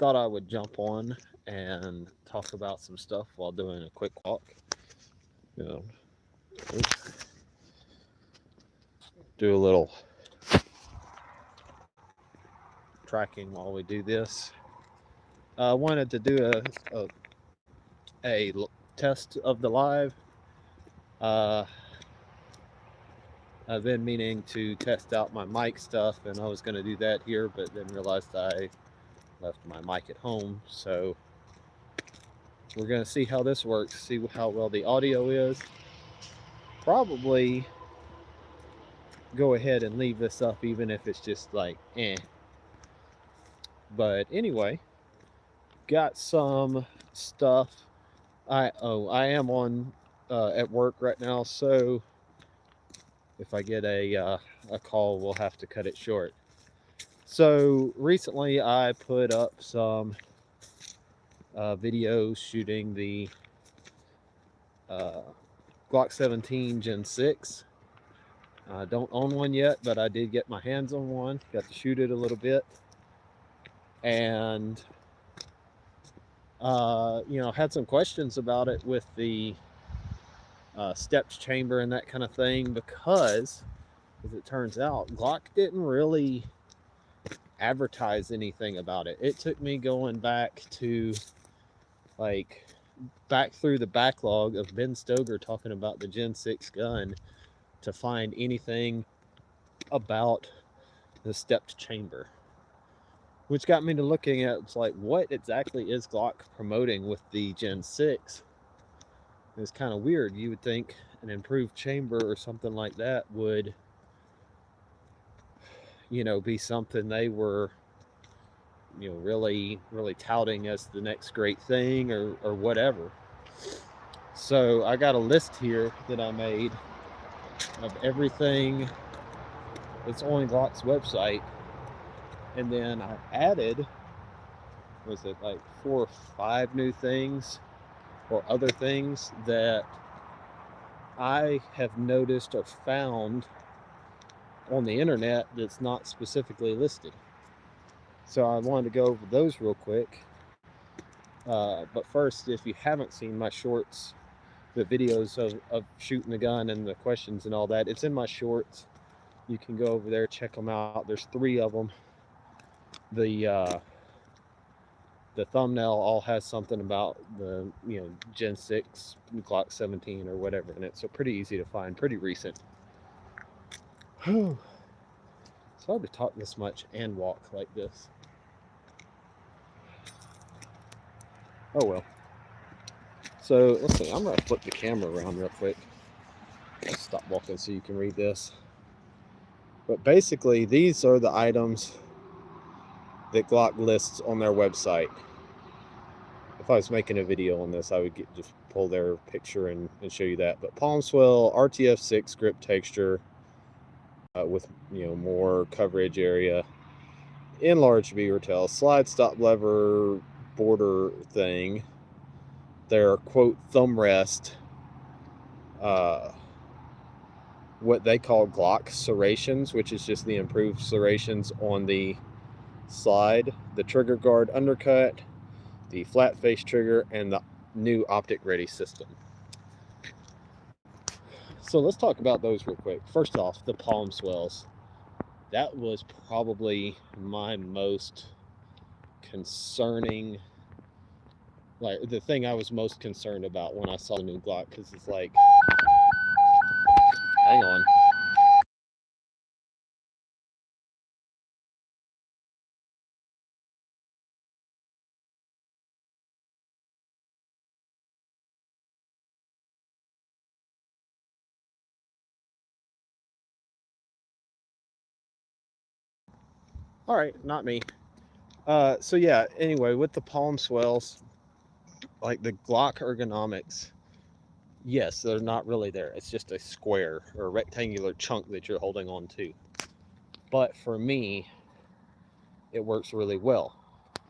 thought I would jump on and talk about some stuff while doing a quick walk. You know, do a little tracking while we do this. I wanted to do a test of the live. Uh, I've been meaning to test out my mic stuff, and I was going to do that here, but then realized I left my mic at home. So we're going to see how this works, see how well the audio is. Probably go ahead and leave this up, even if it's just like eh. But anyway, got some stuff. I am on at work right now, so if I get a call, we'll have to cut it short. So recently, I put up some videos shooting the Glock 17 Gen 6. I don't own one yet, but I did get my hands on one. Got to shoot it a little bit, and had some questions about it with the steps chamber and that kind of thing, because as it turns out, Glock didn't really advertise anything about it. It took me going back to back through the backlog of Ben Stoker talking about the Gen 6 gun to find anything about the stepped chamber, which got me to looking at what exactly is Glock promoting with the Gen 6. It's kind of weird. You would think an improved chamber or something like that would be something they were really touting as the next great thing or whatever. So I got a list here that I made of everything that's on Glock's website, and then I added, was it like 4 or 5 new things or other things that I have noticed or found on the internet that's not specifically listed. So I wanted to go over those real quick. But first, if you haven't seen my shorts, the videos of shooting the gun and the questions and all that, it's in my shorts. You can go over there, check them out. There's 3 of them. The thumbnail all has something about the Gen 6 Glock 17 or whatever in it. So pretty easy to find, pretty recent. It's hard to talk this much and walk like this. Oh well. So let's see, I'm gonna flip the camera around real quick. Let's stop walking so you can read this. But basically, these are the items that Glock lists on their website. If I was making a video on this, I would just pull their picture and show you that. But palm swell, RTF6 grip texture with more coverage area, enlarged beaver tail, slide stop lever border thing, their quote thumb rest, what they call Glock serrations, which is just the improved serrations on the slide, the trigger guard undercut, the flat face trigger, and the new optic ready system. So let's talk about those real quick. First off, the palm swells. That was probably my most concerning, the thing I was most concerned about when I saw the new Glock, because it's like, hang on. All right, not me. So yeah, anyway, with the palm swells, like the Glock ergonomics, yes, they're not really there. It's just a square or a rectangular chunk that you're holding on to. But for me, it works really well.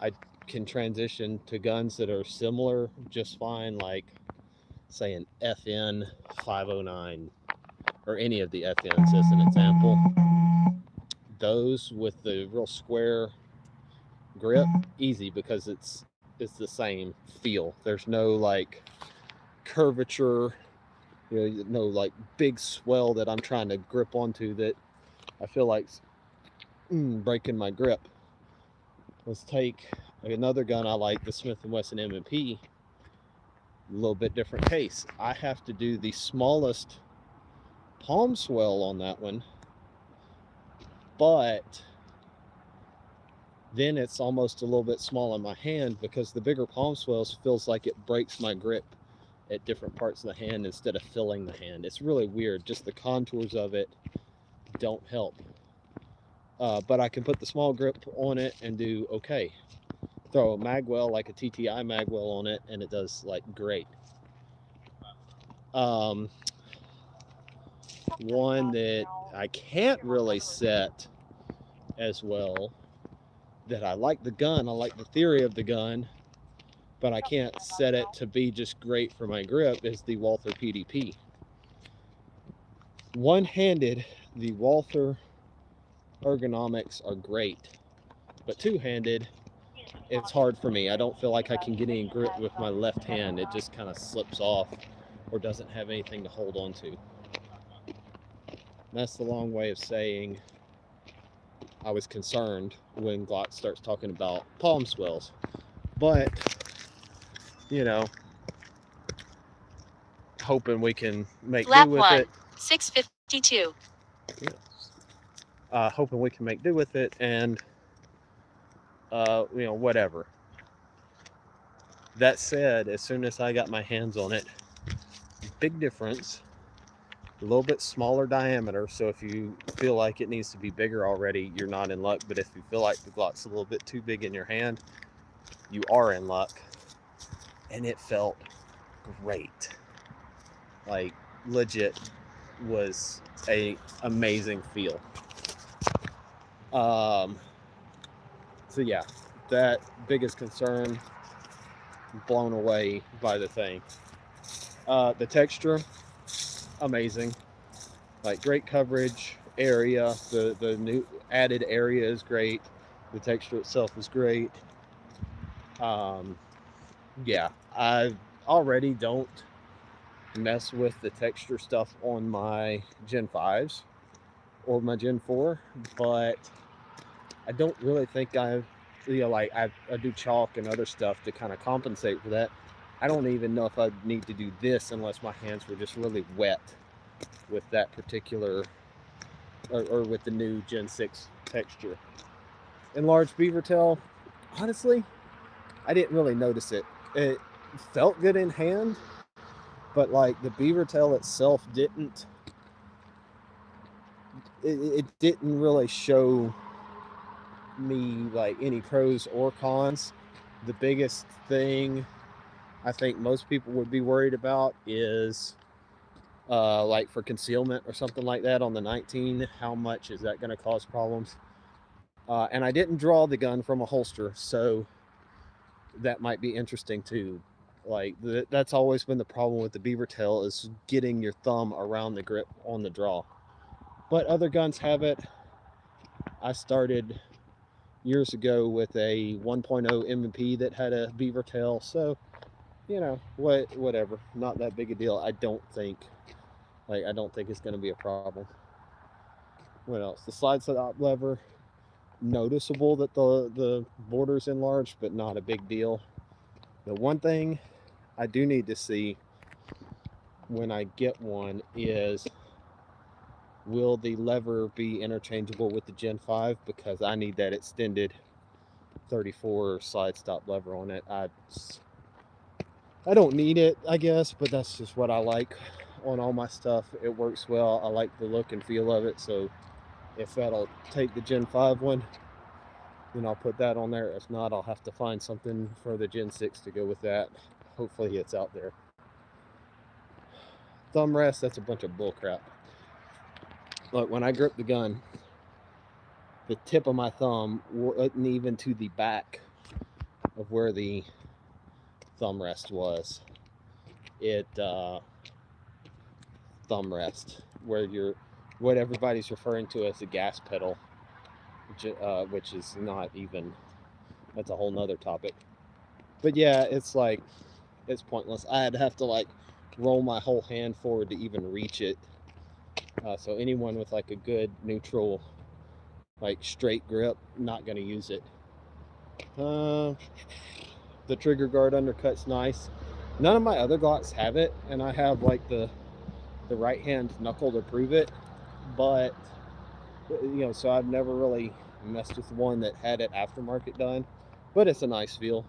I can transition to guns that are similar just fine, like say an FN 509 or any of the FNs as an example. Those with the real square grip, easy, because it's the same feel. There's no like curvature, no like big swell that I'm trying to grip onto that I feel like breaking my grip. Let's take another gun I like, the Smith & Wesson M&P. A little bit different case. I have to do the smallest palm swell on that one, but then it's almost a little bit small in my hand because the bigger palm swells feels like it breaks my grip at different parts of the hand instead of filling the hand. It's really weird. Just the contours of it don't help. But I can put the small grip on it and do okay. Throw a magwell, like a TTI magwell, on it, and it does like great. One that I can't really set as well, that I like the gun, I like the theory of the gun, but I can't set it to be just great for my grip, is the Walther PDP. One-handed, the Walther ergonomics are great, but two-handed, it's hard for me. I don't feel like I can get any grip with my left hand. It just kind of slips off or doesn't have anything to hold on to. That's the long way of saying I was concerned when Glock starts talking about palm swells. But, you know, hoping we can make do with it. 652. Yes. Hoping we can make do with it, and whatever. That said, as soon as I got my hands on it, big difference. A little bit smaller diameter, so if you feel like it needs to be bigger already, you're not in luck. But if you feel like the Glock's a little bit too big in your hand, you are in luck. And it felt great. Like, legit was a amazing feel. So yeah, that biggest concern, blown away by the thing. The texture, amazing. Like, great coverage area. The new added area is great. The texture itself is great. Yeah, I already don't mess with the texture stuff on my Gen 5s or my Gen 4, but I don't really think I do chalk and other stuff to kind of compensate for that. I don't even know if I need to do this unless my hands were just really wet with that particular, or with the new Gen 6 texture. Enlarged beaver tail, honestly, I didn't really notice it. It felt good in hand, but like the beaver tail itself didn't, it didn't really show me like any pros or cons. The biggest thing I think most people would be worried about is like for concealment or something like that on the 19, how much is that going to cause problems? And I didn't draw the gun from a holster, so that might be interesting too. Like that's always been the problem with the beaver tail, is getting your thumb around the grip on the draw. But other guns have it. I started years ago with a 1.0 M&P that had a beaver tail, so whatever, not that big a deal. I don't think it's going to be a problem. What else? The slide stop lever, noticeable that the border's enlarged, but not a big deal. The one thing I do need to see when I get one is, will the lever be interchangeable with the Gen 5? Because I need that extended 34 slide stop lever on it. I don't need it, I guess, but that's just what I like on all my stuff. It works well. I like the look and feel of it, so if that'll take the Gen 5 one, then I'll put that on there. If not, I'll have to find something for the Gen 6 to go with that. Hopefully it's out there. Thumb rest, that's a bunch of bull crap. Look, when I grip the gun, the tip of my thumb wasn't even to the back of where the thumb rest was. It thumb rest, where what everybody's referring to as the gas pedal, which is not even that's a whole nother topic. But yeah, it's like, it's pointless. I'd have to like roll my whole hand forward to even reach it. So anyone with like a good neutral, like straight grip, not going to use it. The trigger guard undercut's nice. None of my other Glocks have it, and I have like the right hand knuckle to prove it. But so I've never really messed with one that had it aftermarket done. But it's a nice feel.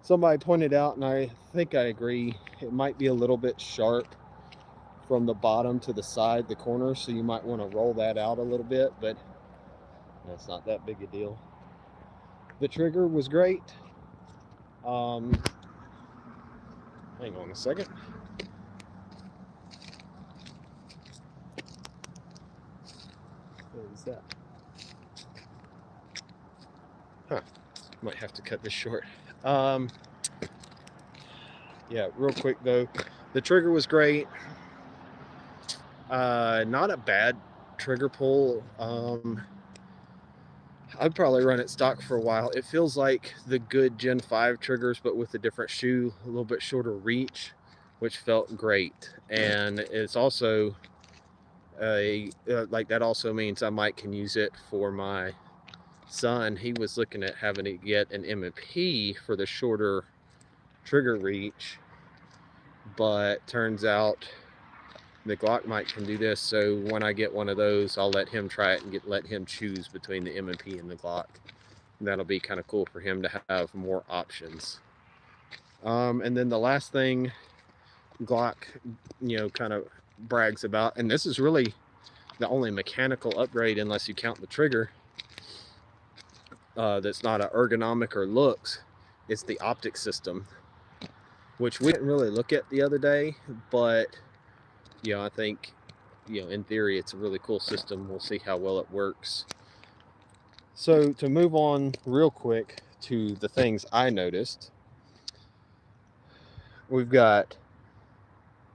Somebody pointed out, and I think I agree, it might be a little bit sharp from the bottom to the side, the corner, so you might want to roll that out a little bit, but that's not that big a deal. The trigger was great. Hang on a second. What is that? Huh. Might have to cut this short. Yeah, real quick though, the trigger was great. Not a bad trigger pull. I'd probably run it stock for a while. It feels like the good Gen 5 triggers, but with a different shoe, a little bit shorter reach, which felt great. And it's also like that also means I might can use it for my son. He was looking at having to get an M&P for the shorter trigger reach, but turns out the Glock mic can do this. So when I get one of those, I'll let him try it and let him choose between the M&P and the Glock. And that'll be kind of cool for him to have more options. And then the last thing Glock, kind of brags about, and this is really the only mechanical upgrade unless you count the trigger, that's not an ergonomic or looks, it's the optic system, which we didn't really look at the other day, but I think, in theory, it's a really cool system. We'll see how well it works. So to move on real quick to the things I noticed, we've got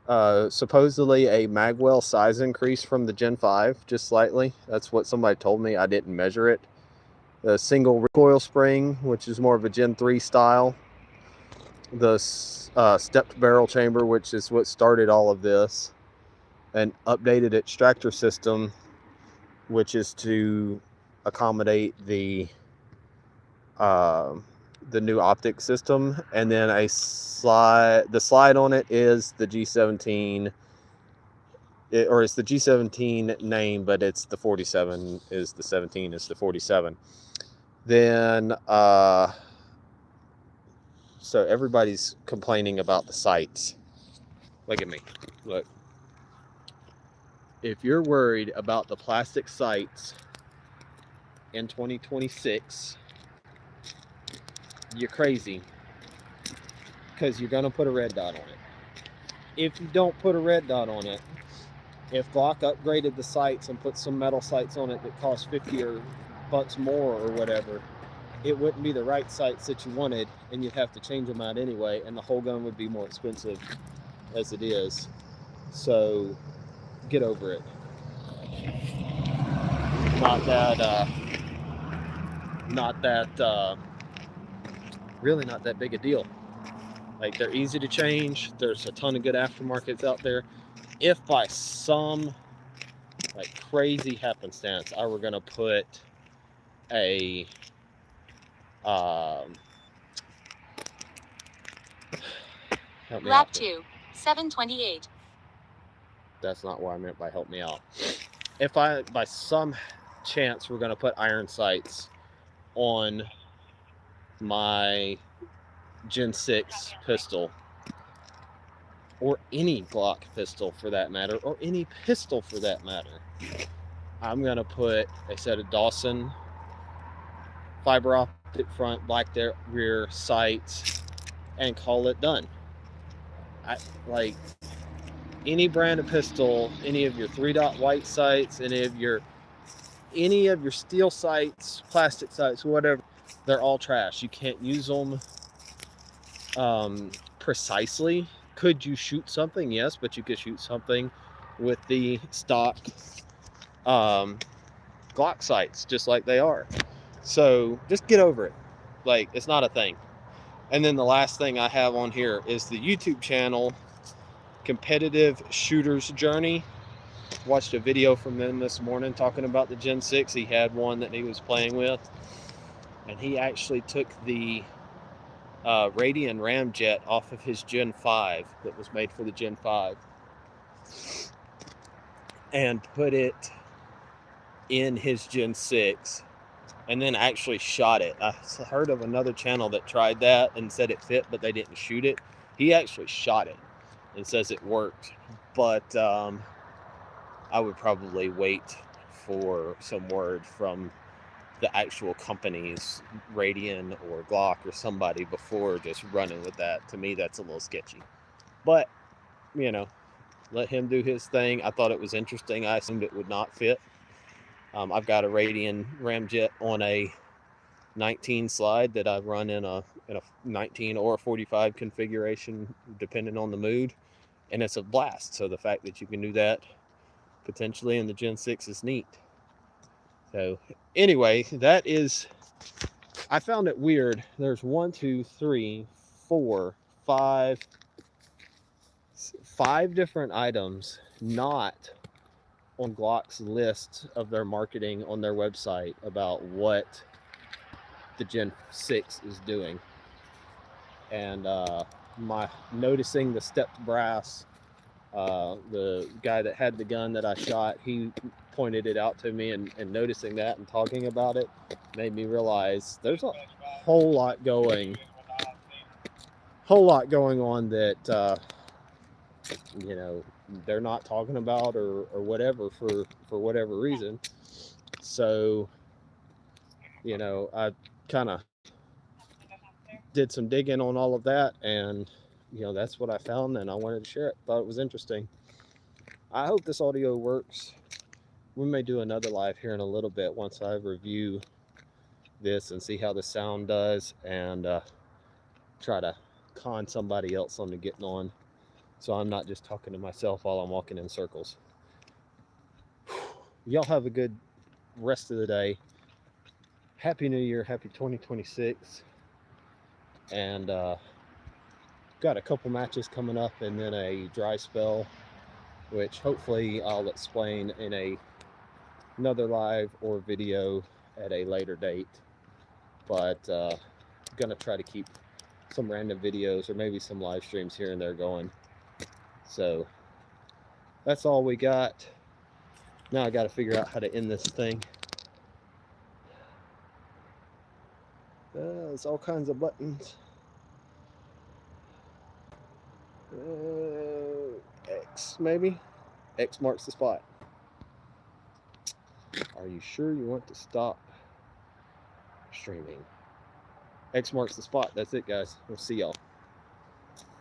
supposedly a magwell size increase from the Gen 5, just slightly. That's what somebody told me. I didn't measure it. The single recoil spring, which is more of a Gen 3 style. The stepped barrel chamber, which is what started all of this. An updated extractor system, which is to accommodate the new optic system, and then the slide on it is the G17, or it's the G17 name, but it's the 47 is the 17 is the 47. Then so everybody's complaining about the sights. Look at me, look. If you're worried about the plastic sights in 2026, you're crazy, because you're going to put a red dot on it. If you don't put a red dot on it, if Glock upgraded the sights and put some metal sights on it that cost $50 more or whatever, it wouldn't be the right sights that you wanted, and you'd have to change them out anyway, and the whole gun would be more expensive as it is. So get over it. Really not that big a deal. Like, they're easy to change. There's a ton of good aftermarkets out there. If by some like crazy happenstance I were gonna put a lap 2, 728. That's not what I meant by help me out. If I, by some chance, we're going to put iron sights on my Gen 6 pistol, or any Glock pistol for that matter, or any pistol for that matter, I'm going to put a set of Dawson fiber optic front, black rear sights, and call it done. Like, any brand of pistol, any of your 3-dot white sights, any of your steel sights, plastic sights, whatever, they're all trash. You can't use them precisely. Could you shoot something? Yes, but you could shoot something with the stock Glock sights, just like they are. So just get over it. Like, it's not a thing. And then the last thing I have on here is the YouTube channel Competitive Shooter's Journey. Watched a video from them this morning talking about the Gen 6. He had one that he was playing with, and he actually took the Radian ramjet off of his Gen 5 that was made for the Gen 5 and put it in his Gen 6 and then actually shot it. I heard of another channel that tried that and said it fit, but they didn't shoot it. He actually shot it and says it worked, but I would probably wait for some word from the actual companies, Radian or Glock or somebody, before just running with that. To me, that's a little sketchy. But, you know, let him do his thing. I thought it was interesting. I assumed it would not fit. I've got a Radian ramjet on a 19 slide that I run in a 19 or a 45 configuration, depending on the mood, and it's a blast. So the fact that you can do that potentially in the Gen 6 is neat. So anyway, that is, I found it weird. There's 1, 2, 3, 4, 5 different items not on Glock's list of their marketing on their website about what the Gen 6 is doing. And my noticing the stepped brass, the guy that had the gun that I shot, he pointed it out to me, and noticing that and talking about it made me realize there's a whole lot going on that you know, they're not talking about or whatever for whatever reason. So, you know, I kind of did some digging on all of that, and you know, that's what I found, and I wanted to share it. Thought it was interesting. I hope this audio works. We may do another live here in a little bit once I review this and see how the sound does, and try to con somebody else onto getting on, so I'm not just talking to myself while I'm walking in circles. Y'all have a good rest of the day. Happy New Year, happy 2026. And got a couple matches coming up and then a dry spell, which hopefully I'll explain in another live or video at a later date. But gonna try to keep some random videos or maybe some live streams here and there going. So that's all we got. Now I got to figure out how to end this thing. There's all kinds of buttons. X maybe? X marks the spot. Are you sure you want to stop streaming? X marks the spot. That's it, guys. We'll see y'all.